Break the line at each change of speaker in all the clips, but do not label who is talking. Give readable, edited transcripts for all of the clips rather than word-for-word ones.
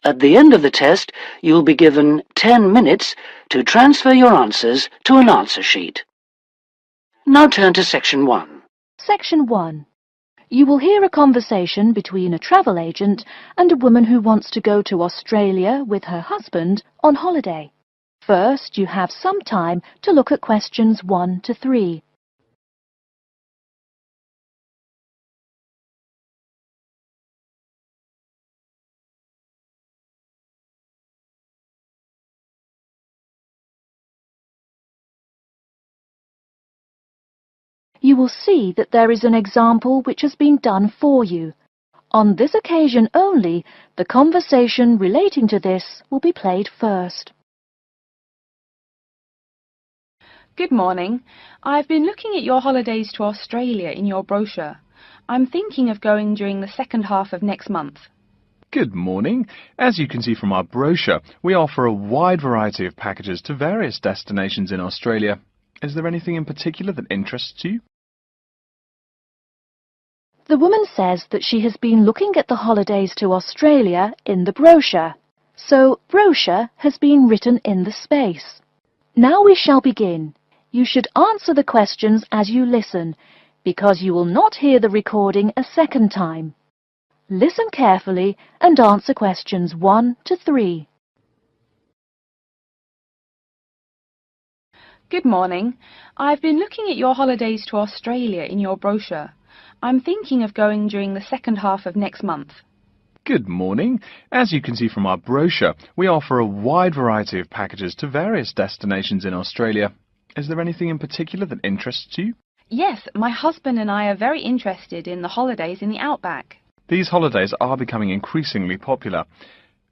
At the end of the test, you'll be given 10 minutes to transfer your answers to an answer sheet. Now turn to Section 1.
Section 1. You will hear a conversation between a travel agent and a woman who wants to go to Australia with her husband on holiday. First, you have some time to look at questions 1 to 3. You will see that there is an example which has been done for you. On this occasion only, the conversation relating to this will be played first.
Good morning. I've been looking at your holidays to Australia in your brochure. I'm thinking of going during the second half of next month.
Good morning. As you can see from our brochure, we offer a wide variety of packages to various destinations in Australia. Is there anything in particular that interests you?
The woman says that she has been looking at the holidays to Australia in the brochure. So, brochure has been written in the space. Now we shall begin. You should answer the questions as you listen, because you will not hear the recording a second time. Listen carefully and answer questions 1 to 3.
Good morning. I've been looking at your holidays to Australia in your brochure. I'm thinking of going during the second half of next month.
Good morning. As you can see from our brochure, we offer a wide variety of packages to various destinations in Australia. Is there anything in particular that interests you?
Yes, my husband and I are very interested in the holidays in the outback.
These holidays are becoming increasingly popular.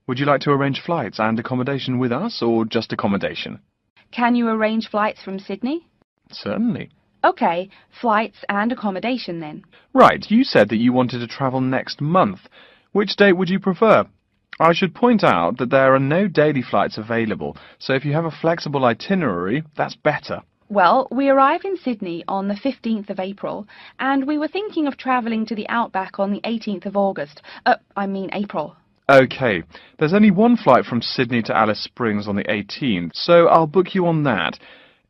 Would you like to arrange flights and accommodation with us, or just accommodation?
Can you arrange flights from Sydney?
Certainly.
OK, flights and accommodation then.
Right, you said that you wanted to travel next month. Which date would you prefer? I should point out that there are no daily flights available, so if you have a flexible itinerary, that's better.
Well, we arrive in Sydney on the 15th of April, and we were thinking of travelling to the outback on the 18th of August. April.
OK, there's only one flight from Sydney to Alice Springs on the 18th, so I'll book you on that.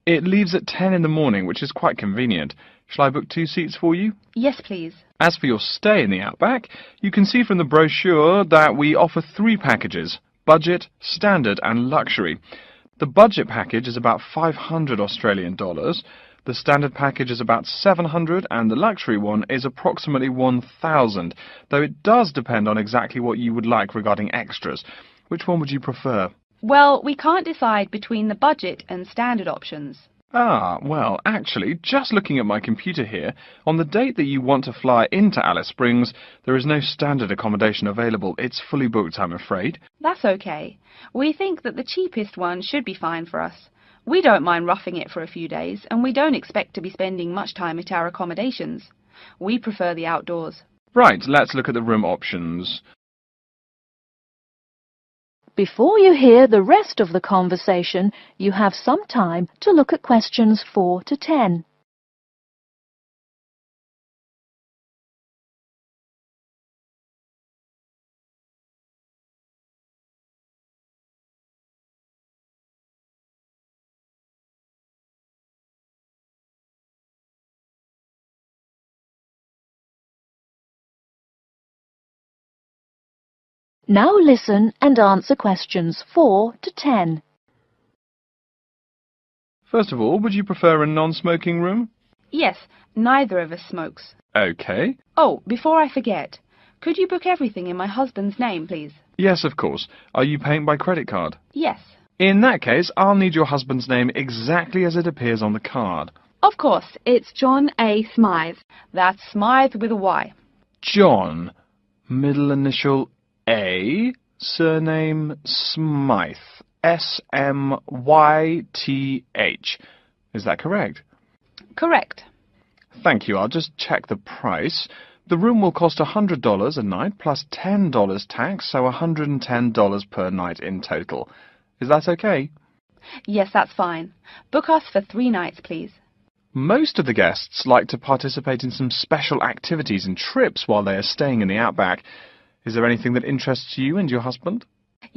It leaves at 10 in the morning, which is quite convenient. Shall I book 2 seats for you?
Yes, please.
As for your stay in the outback, you can see from the brochure that we offer 3 packages: budget, standard and luxury. The budget package is about $500 Australian dollars, the standard package is about $700 and the luxury one is approximately $1,000, though it does depend on exactly what you would like regarding extras. Which one would you prefer?
Well, we can't decide between the budget and standard options.
Well, actually, just looking at my computer here, on the date that you want to fly into Alice Springs, there is no standard accommodation available. It's fully booked, I'm afraid.
That's okay. We think that the cheapest one should be fine for us. We don't mind roughing it for a few days, and we don't expect to be spending much time at our accommodations. We prefer the outdoors.
Right, let's look at the room options.
Before you hear the rest of the conversation, you have some time to look at questions 4 to 10. Now listen and answer questions 4 to 10.
First of all, would you prefer a non-smoking room?
Yes, neither of us smokes.
OK.
Oh, before I forget, could you book everything in my husband's name, please?
Yes, of course. Are you paying by credit card?
Yes.
In that case, I'll need your husband's name exactly as it appears on the card.
Of course, it's John A. Smythe. That's Smythe with a Y.
John, middle initial A, surname Smythe, S-M-Y-T-H. Is that correct?
Correct.
Thank you. I'll just check the price. The room will cost $100 a night plus $10 tax, so $110 per night in total. Is that okay?
Yes, that's fine. Book us for 3 nights, please.
Most of the guests like to participate in some special activities and trips while they are staying in the outback. Is there anything that interests you and your husband?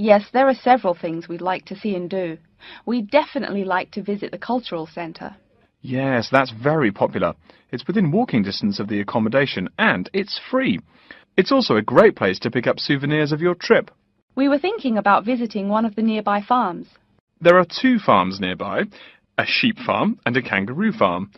Yes, there are several things we'd like to see and do. We'd definitely like to visit the cultural centre.
Yes, that's very popular. It's within walking distance of the accommodation and it's free. It's also a great place to pick up souvenirs of your trip.
We were thinking about visiting one of the nearby farms.
There are 2 farms nearby, a sheep farm and a kangaroo farm.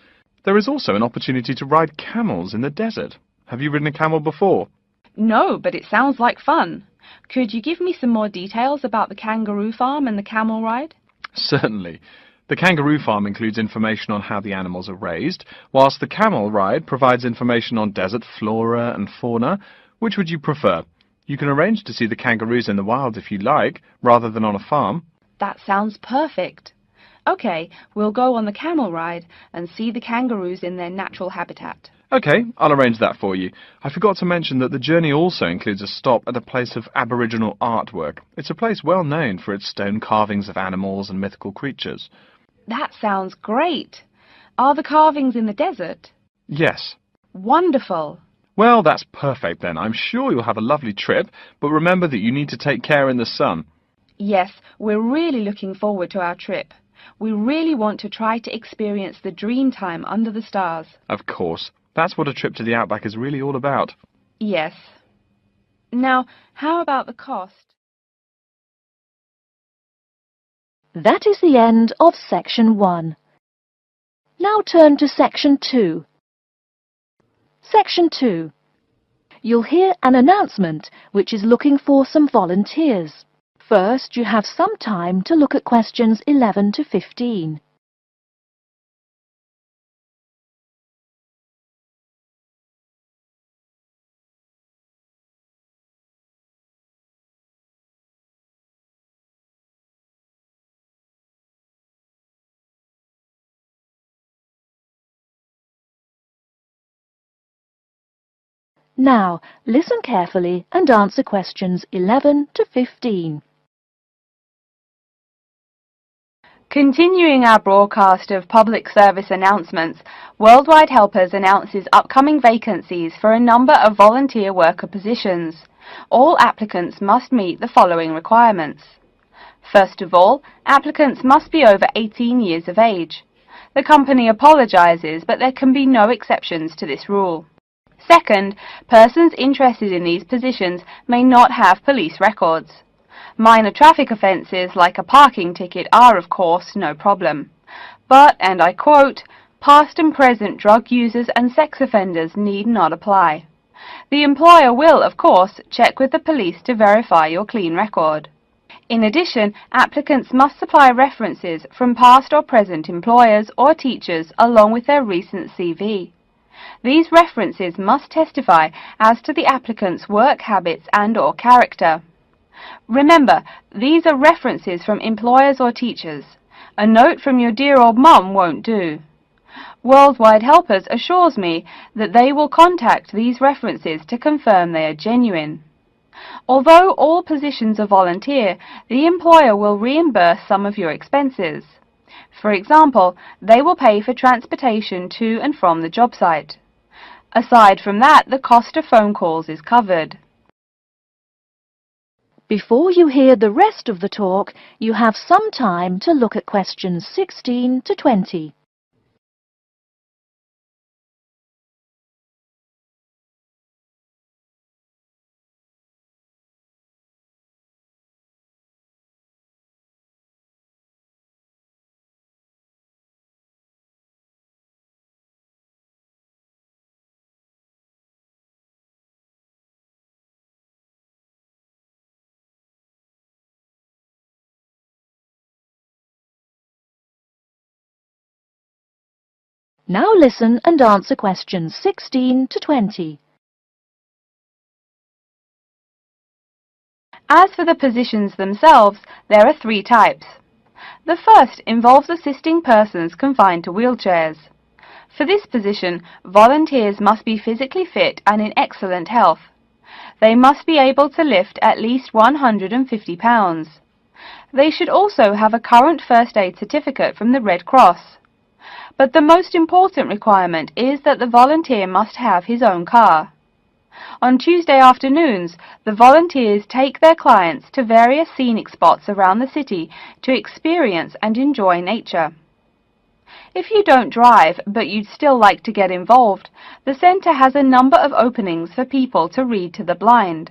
There is also an opportunity to ride camels in the desert. Have you ridden a camel before?
No, but it sounds like fun. Could you give me some more details about the kangaroo farm and the camel ride?
Certainly. The kangaroo farm includes information on how the animals are raised, whilst the camel ride provides information on desert flora and fauna. Which would you prefer? You can arrange to see the kangaroos in the wild if you like, rather than on a farm.
That sounds perfect. Okay, we'll go on the camel ride and see the kangaroos in their natural habitat.
Okay, I'll arrange that for you. I forgot to mention that the journey also includes a stop at a place of Aboriginal artwork. It's a place well known for its stone carvings of animals and mythical creatures.
That sounds great. Are the carvings in the desert?
Yes.
Wonderful.
Well, that's perfect then. I'm sure you'll have a lovely trip, but remember that you need to take care in the sun.
Yes, we're really looking forward to our trip. We really want to try to experience the dream time under the stars.
Of course. That's what a trip to the outback is really all about.
Yes. Now, how about the cost?
That is the end of Section 1. Now turn to Section 2. Section 2. You'll hear an announcement which is looking for some volunteers. First, you have some time to look at questions 11 to 15. Now, listen carefully and answer questions 11 to 15.
Continuing our broadcast of public service announcements, Worldwide Helpers announces upcoming vacancies for a number of volunteer worker positions. All applicants must meet the following requirements. First of all, applicants must be over 18 years of age. The company apologises, but there can be no exceptions to this rule. Second, persons interested in these positions may not have police records. Minor traffic offences like a parking ticket are, of course, no problem. But, and I quote, past and present drug users and sex offenders need not apply. The employer will, of course, check with the police to verify your clean record. In addition, applicants must supply references from past or present employers or teachers along with their recent CV. These references must testify as to the applicant's work habits and/or character. Remember, these are references from employers or teachers. A note from your dear old mum won't do. Worldwide Helpers assures me that they will contact these references to confirm they are genuine. Although all positions are volunteer, the employer will reimburse some of your expenses. For example, they will pay for transportation to and from the job site. Aside from that, the cost of phone calls is covered.
Before you hear the rest of the talk, you have some time to look at questions 16 to 20. Now listen and answer questions 16 to 20.
As for the positions themselves, there are 3 types. The first involves assisting persons confined to wheelchairs. For this position, volunteers must be physically fit and in excellent health. They must be able to lift at least 150 pounds. They should also have a current first aid certificate from the Red Cross. But the most important requirement is that the volunteer must have his own car. On Tuesday afternoons, the volunteers take their clients to various scenic spots around the city to experience and enjoy nature. If you don't drive, but you'd still like to get involved, the centre has a number of openings for people to read to the blind.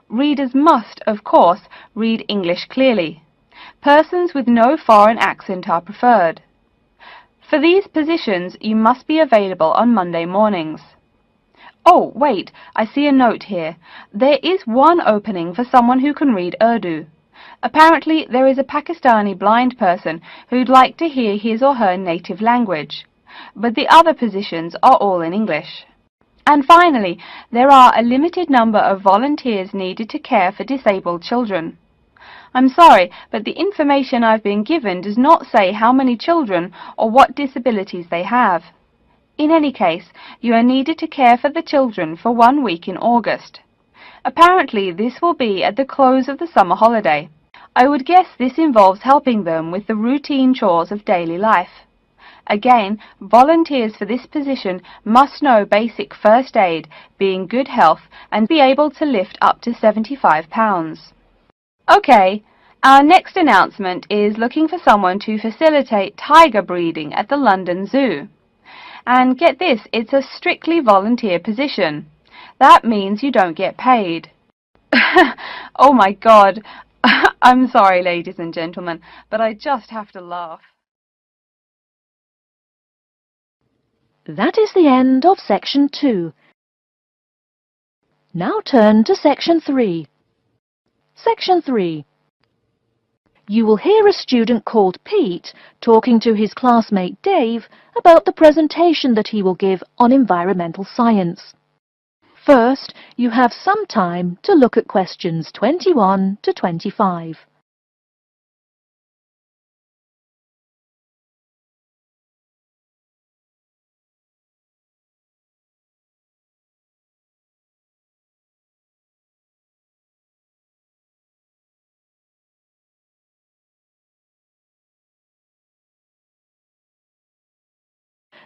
Readers must, of course, read English clearly. Persons with no foreign accent are preferred. For these positions, you must be available on Monday mornings. Oh, wait, I see a note here. There is one opening for someone who can read Urdu. Apparently, there is a Pakistani blind person who'd like to hear his or her native language, but the other positions are all in English. And finally, there are a limited number of volunteers needed to care for disabled children. I'm sorry, but the information I've been given does not say how many children or what disabilities they have. In any case, you are needed to care for the children for 1 week in August. Apparently, this will be at the close of the summer holiday. I would guess this involves helping them with the routine chores of daily life. Again, volunteers for this position must know basic first aid, be in good health, and be able to lift up to 75 pounds. Okay, our next announcement is looking for someone to facilitate tiger breeding at the London Zoo. And get this, it's a strictly volunteer position. That means you don't get paid. Oh my God. I'm sorry, ladies and gentlemen, but I just have to laugh.
That is the end of Section 2. Now turn to Section 3. Section 3. You will hear a student called Pete talking to his classmate Dave about the presentation that he will give on environmental science. First, you have some time to look at questions 21 to 25.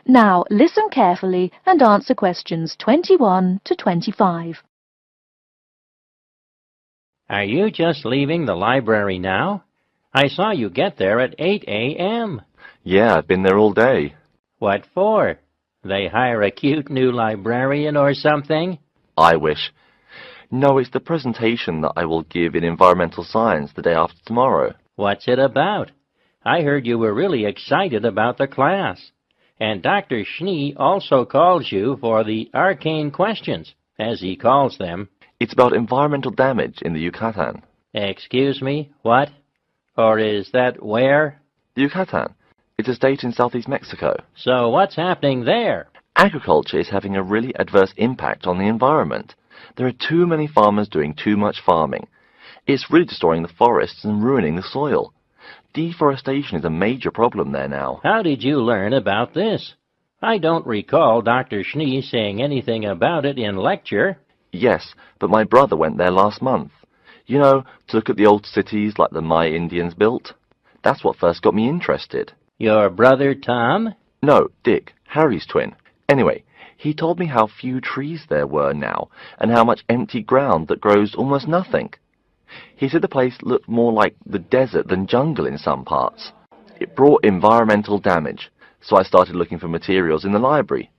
Now listen carefully and answer questions 21 to 25.
Are you just leaving the library now? I saw you get there at 8 a.m.
Yeah, I've been there all day.
What for? They hire a cute new librarian or something?
I wish. No, it's the presentation that I will give in environmental science the day after tomorrow.
What's it about? I heard you were really excited about the class. And Dr. Schnee also calls you for the arcane questions, as he calls them.
It's about environmental damage in the Yucatan.
Excuse me, what? Or is that where?
The Yucatan. It's a state in southeast Mexico.
So what's happening there?
Agriculture is having a really adverse impact on the environment. There are too many farmers doing too much farming. It's really destroying the forests and ruining the soil. Deforestation is a major problem there now.
How did you learn about this? I don't recall Dr. Schnee saying anything about it in lecture.
Yes, but my brother went there last month. You know, to look at the old cities like the Maya Indians built. That's what first got me interested.
Your brother Tom?
No, Dick, Harry's twin. Anyway, he told me how few trees there were now, and how much empty ground that grows almost nothing. He said the place looked more like the desert than jungle in some parts. It brought environmental damage, so I started looking for materials in the library.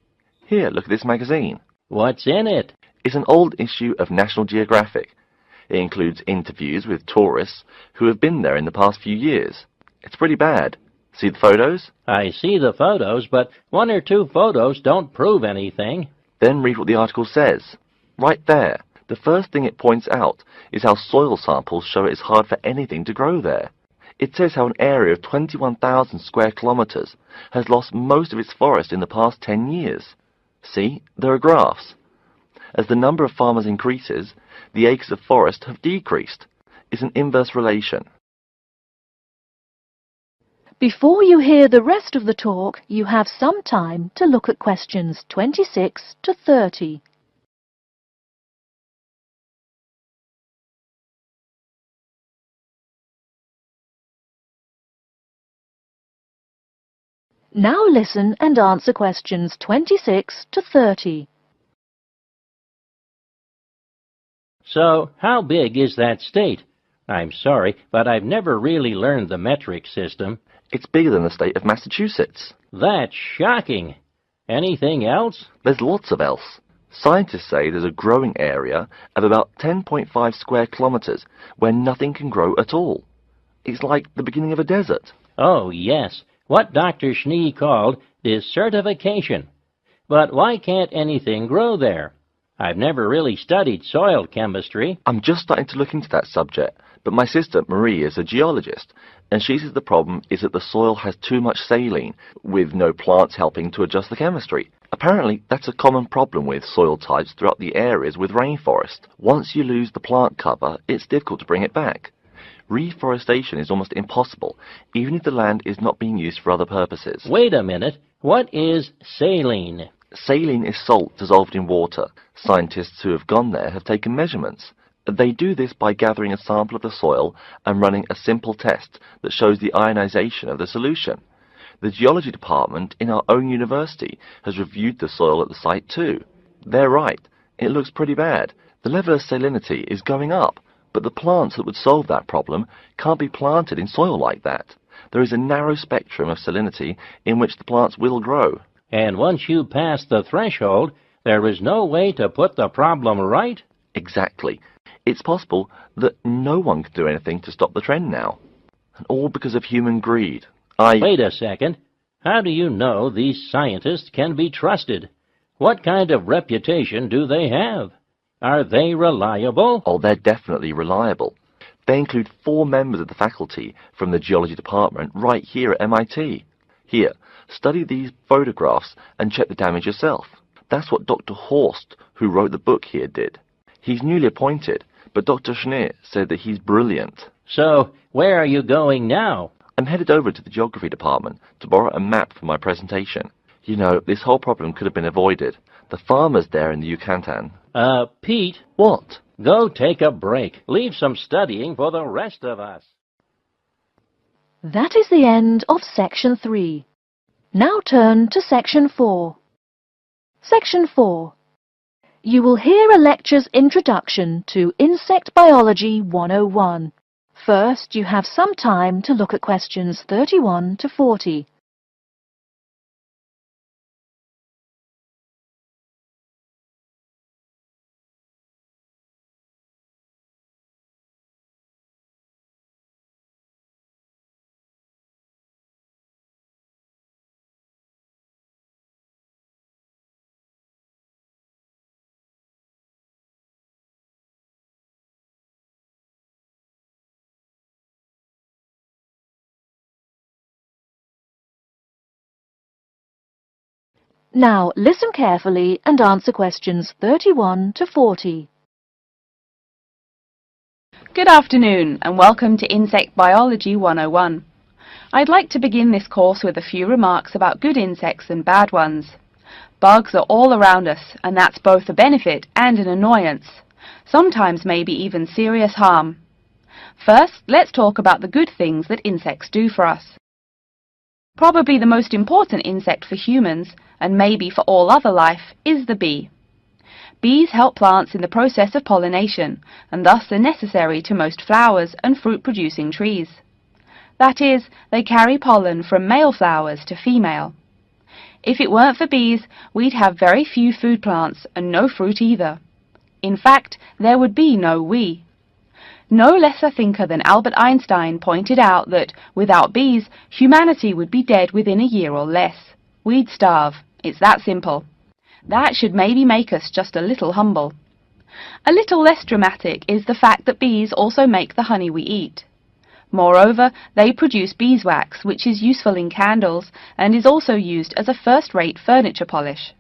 Here, look at this magazine.
What's in it?
It's an old issue of National Geographic. It includes interviews with tourists who have been there in the past few years. It's pretty bad. See the photos?
I see the photos, but 1 or 2 photos don't prove anything.
Then read what the article says. Right there. The first thing it points out is how soil samples show it's hard for anything to grow there. It says how an area of 21,000 square kilometers has lost most of its forest in the past 10 years. See, there are graphs. As the number of farmers increases, the acres of forest have decreased. It's an inverse relation.
Before you hear the rest of the talk, you have some time to look at questions 26 to 30. Now listen and answer questions 26 to 30.
So, how big is that state? I'm sorry, but I've never really learned the metric system.
It's bigger than the state of Massachusetts.
That's shocking. Anything else?
There's lots of else. Scientists say there's a growing area of about 10.5 square kilometers where nothing can grow at all. It's like the beginning of a desert.
Oh, yes, what Dr. Schnee called desertification. But why can't anything grow there? I've never really studied soil chemistry.
I'm just starting to look into that subject, but my sister Marie is a geologist, and she says the problem is that the soil has too much saline, with no plants helping to adjust the chemistry. Apparently, that's a common problem with soil types throughout the areas with rainforest. Once you lose the plant cover, it's difficult to bring it back. Reforestation is almost impossible, even if the land is not being used for other purposes.
Wait a minute. What is saline?
Saline is salt dissolved in water. Scientists who have gone there have taken measurements. They do this by gathering a sample of the soil and running a simple test that shows the ionization of the solution. The geology department in our own university has reviewed the soil at the site too. They're right. It looks pretty bad. The level of salinity is going up, but the plants that would solve that problem can't be planted in soil like that. There is a narrow spectrum of salinity in which the plants will grow.
And once you pass the threshold, there is no way to put the problem right?
Exactly. It's possible that no one can do anything to stop the trend now. And all because of human greed.
Wait a second. How do you know these scientists can be trusted? What kind of reputation do they have? Are they reliable?
Oh, they're definitely reliable. They include 4 members of the faculty from the geology department right here at MIT. Here, study these photographs and check the damage yourself. That's what Dr. Horst, who wrote the book here, did. He's newly appointed, but Dr. Schnee said that he's brilliant.
So, where are you going now?
I'm headed over to the geography department to borrow a map for my presentation. You know, this whole problem could have been avoided. The farmers there in the Yucatan.
Pete.
What?
Go take a break. Leave some studying for the rest of us.
That is the end of Section 3. Now turn to Section 4. Section 4. You will hear a lecture's introduction to Insect Biology 101. First, you have some time to look at questions 31 to 40. Now listen carefully and answer questions 31 to 40.
Good afternoon and welcome to Insect Biology 101. I'd like to begin this course with a few remarks about good insects and bad ones. Bugs are all around us, and that's both a benefit and an annoyance, sometimes maybe even serious harm. First, let's talk about the good things that insects do for us. Probably the most important insect for humans, and maybe for all other life, is the bee. Bees help plants in the process of pollination, and thus are necessary to most flowers and fruit-producing trees. That is, they carry pollen from male flowers to female. If it weren't for bees, we'd have very few food plants and no fruit either. In fact, there would be no we. No less a thinker than Albert Einstein pointed out that, without bees, humanity would be dead within a year or less. We'd starve. It's that simple. That should maybe make us just a little humble. A little less dramatic is the fact that bees also make the honey we eat. Moreover, they produce beeswax, which is useful in candles and is also used as a first-rate furniture polish.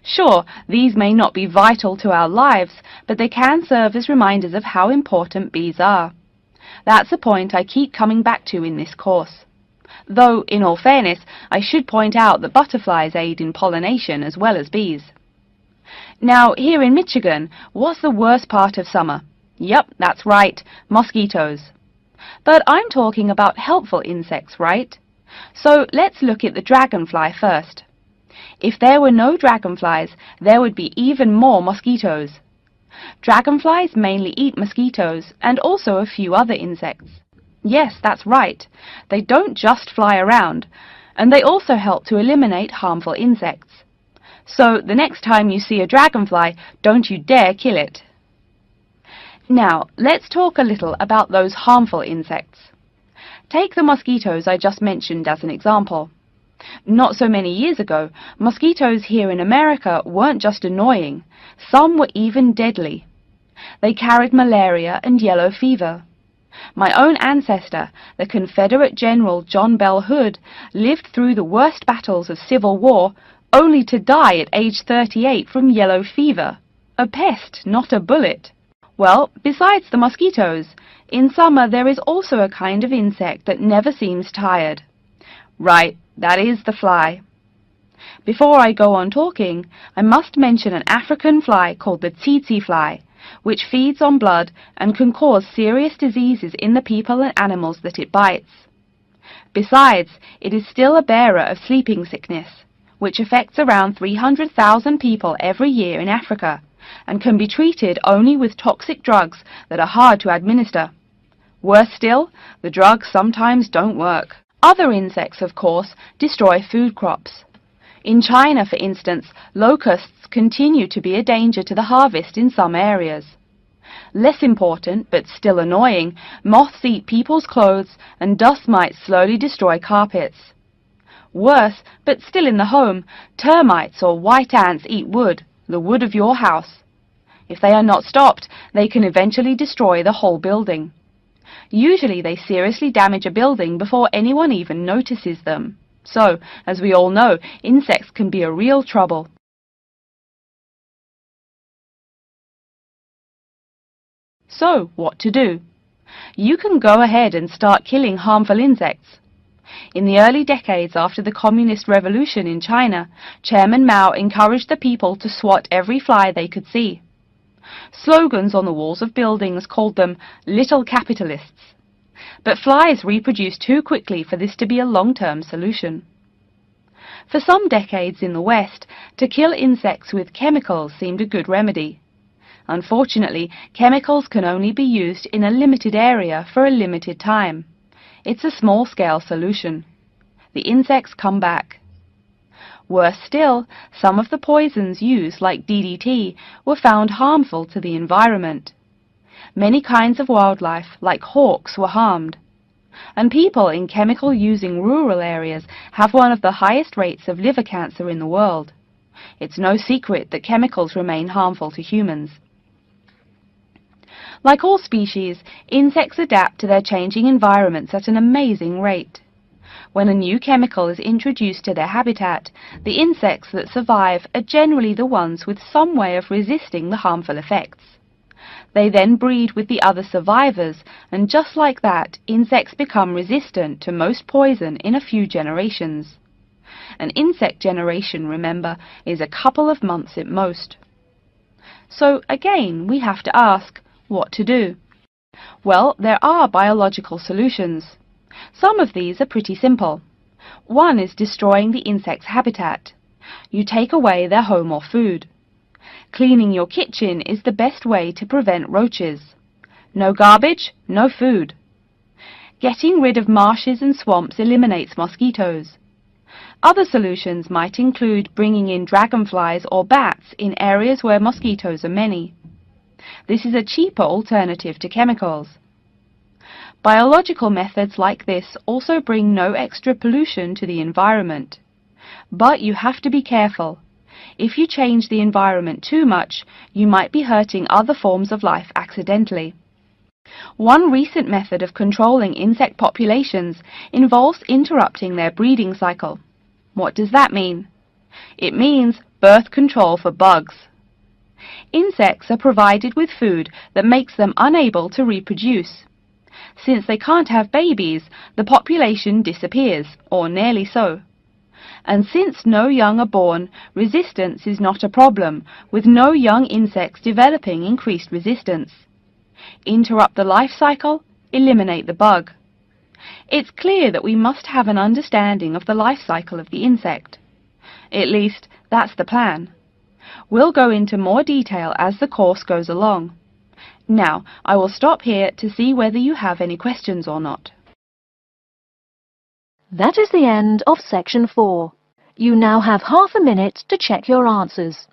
Sure, these may not be vital to our lives, but they can serve as reminders of how important bees are. That's a point I keep coming back to in this course. Though, in all fairness, I should point out that butterflies aid in pollination as well as bees. Now, here in Michigan, what's the worst part of summer? Yep, that's right, mosquitoes. But I'm talking about helpful insects, right? So let's look at the dragonfly first. If there were no dragonflies, there would be even more mosquitoes. Dragonflies mainly eat mosquitoes and also a few other insects. Yes, that's right. They don't just fly around, and they also help to eliminate harmful insects. So the next time you see a dragonfly, don't you dare kill it. Now, let's talk a little about those harmful insects. Take the mosquitoes I just mentioned as an example. Not so many years ago, mosquitoes here in America weren't just annoying, some were even deadly. They carried malaria and yellow fever. My own ancestor, the Confederate General John Bell Hood, lived through the worst battles of Civil War, only to die at age 38 from yellow fever. A pest, not a bullet. Well, besides the mosquitoes, in summer there is also a kind of insect that never seems tired. Right, that is the fly. Before I go on talking, I must mention an African fly called the tsetse fly, which feeds on blood and can cause serious diseases in the people and animals that it bites. Besides, it is still a bearer of sleeping sickness, which affects around 300,000 people every year in Africa, and can be treated only with toxic drugs that are hard to administer. Worse still, the drugs sometimes don't work. Other insects, of course, destroy food crops. In China, for instance, locusts continue to be a danger to the harvest in some areas. Less important, but still annoying, moths eat people's clothes and dust mites slowly destroy carpets. Worse, but still in the home, termites or white ants eat wood, the wood of your house. If they are not stopped, they can eventually destroy the whole building. Usually they seriously damage a building before anyone even notices them. So, as we all know, insects can be a real trouble. So, what to do? You can go ahead and start killing harmful insects. In the early decades after the Communist Revolution in China, Chairman Mao encouraged the people to swat every fly they could see. Slogans on the walls of buildings called them little capitalists. But flies reproduce too quickly for this to be a long-term solution. For some decades in the West, to kill insects with chemicals seemed a good remedy. Unfortunately, chemicals can only be used in a limited area for a limited time. It's a small-scale solution. The insects come back. Worse still, some of the poisons used, like DDT, were found harmful to the environment. Many kinds of wildlife, like hawks, were harmed. And people in chemical-using rural areas have one of the highest rates of liver cancer in the world. It's no secret that chemicals remain harmful to humans. Like all species, insects adapt to their changing environments at an amazing rate. When a new chemical is introduced to their habitat, the insects that survive are generally the ones with some way of resisting the harmful effects. They then breed with the other survivors, and just like that, insects become resistant to most poison in a few generations. An insect generation, remember, is a couple of months at most. So again, we have to ask, what to do? Well, there are biological solutions. Some of these are pretty simple. One is destroying the insect's habitat. You take away their home or food. Cleaning your kitchen is the best way to prevent roaches. No garbage, no food. Getting rid of marshes and swamps eliminates mosquitoes. Other solutions might include bringing in dragonflies or bats in areas where mosquitoes are many. This is a cheaper alternative to chemicals. Biological methods like this also bring no extra pollution to the environment. But you have to be careful. If you change the environment too much, you might be hurting other forms of life accidentally. One recent method of controlling insect populations involves interrupting their breeding cycle. What does that mean? It means birth control for bugs. Insects are provided with food that makes them unable to reproduce. Since they can't have babies, the population disappears, or nearly so. And since no young are born, resistance is not a problem, with no young insects developing increased resistance. Interrupt the life cycle, eliminate the bug. It's clear that we must have an understanding of the life cycle of the insect. At least, that's the plan. We'll go into more detail as the course goes along. Now, I will stop here to see whether you have any questions or not.
That is the end of section 4. You now have half a minute to check your answers.